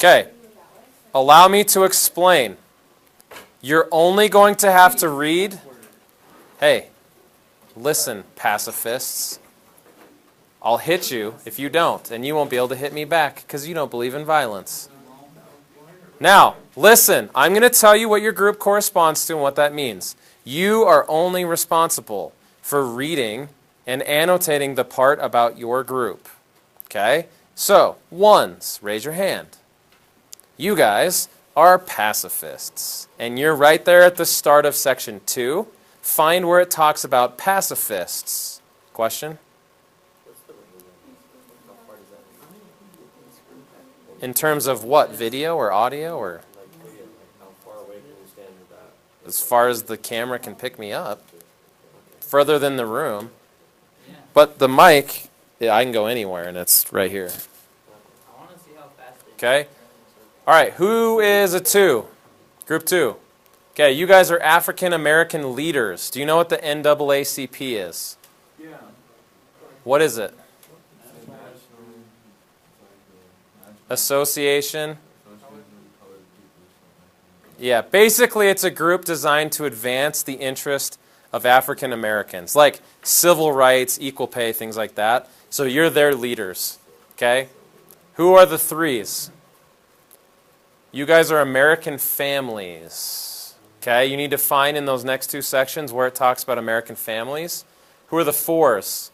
Okay. Allow me to explain. You're only going to have to read. Hey, listen, pacifists. I'll hit you if you don't, and you won't be able to hit me back because you don't believe in violence. Now, listen, I'm going to tell you what your group corresponds to and what that means. You are only responsible for reading and annotating the part about your group. Okay? So, ones, raise your hand. You guys are pacifists. And you're right there at the start of section 2. Find where it talks about pacifists. Question? In terms of what? Video or audio? Or as far as the camera can pick me up. Further than the room. But the mic, yeah, I can go anywhere, and it's right here. Okay? All right, who is a 2? Group 2. Okay, you guys are African American leaders. Do you know what the NAACP is? Yeah. What is it? Association? Yeah, basically it's a group designed to advance the interest of African Americans, like civil rights, equal pay, things like that. So you're their leaders, okay? Who are the 3s? You guys are American families, okay? You need to find in those next 2 sections where it talks about American families. Who are the 4s?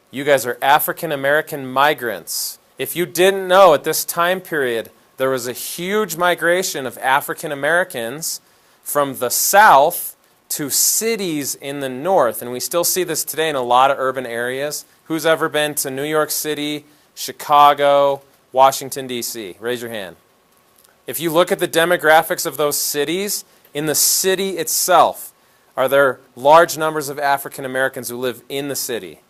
You guys are African American migrants. If you didn't know, at this time period, there was a huge migration of African Americans from the South to cities in the North. And we still see this today in a lot of urban areas. Who's ever been to New York City, Chicago, Washington, D.C.? Raise your hand. If you look at the demographics of those cities, in the city itself, are there large numbers of African Americans who live in the city?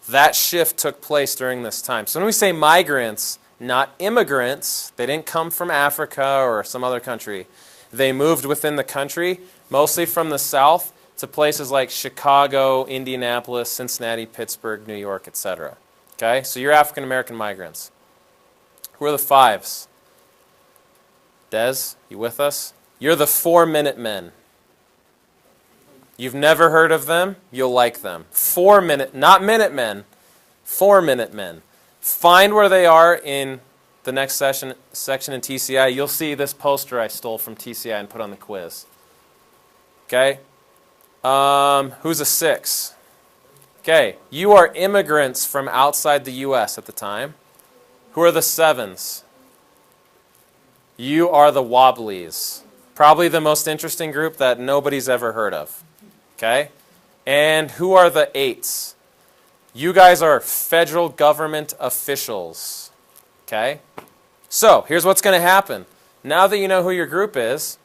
That shift took place during this time. So when we say migrants, not immigrants, they didn't come from Africa or some other country. They moved within the country, mostly from the South to places like Chicago, Indianapolis, Cincinnati, Pittsburgh, New York, etc. Okay, so you're African American migrants. Who are the 5s? Des, you with us? You're the 4-Minute Men. You've never heard of them? You'll like them. 4-Minute, not Minutemen, 4-Minute Men. Find where they are in the next section in TCI. You'll see this poster I stole from TCI and put on the quiz. Okay? Who's a 6? Okay, you are immigrants from outside the U.S. at the time. Who are the 7s? You are the Wobblies. Probably the most interesting group that nobody's ever heard of. Okay? And who are the 8s? You guys are federal government officials. Okay? So, here's what's going to happen. Now that you know who your group is,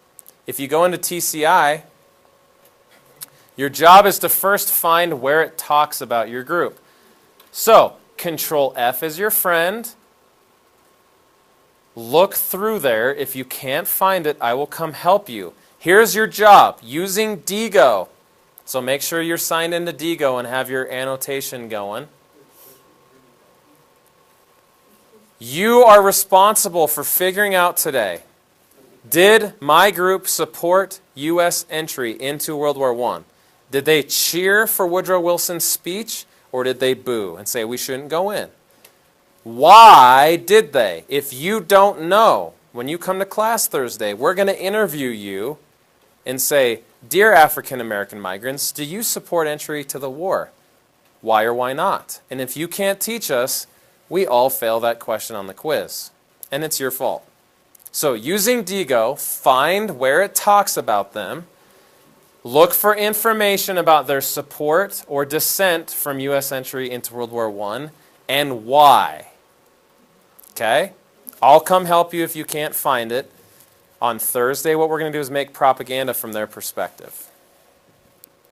if you go into TCI, your job is to first find where it talks about your group. So, Control F is your friend. Look through there. If you can't find it, I will come help you. Here's your job, using Digo. So make sure you're signed into Digo and have your annotation going. You are responsible for figuring out today, did my group support U.S. entry into World War I? Did they cheer for Woodrow Wilson's speech, or did they boo and say we shouldn't go in? Why did they? If you don't know, when you come to class Thursday, we're going to interview you and say, dear African American migrants, do you support entry to the war? Why or why not? And if you can't teach us, we all fail that question on the quiz. And it's your fault. So using Digo, find where it talks about them. Look for information about their support or dissent from U.S. entry into World War I and why. Okay? I'll come help you if you can't find it. On Thursday, what we're going to do is make propaganda from their perspective.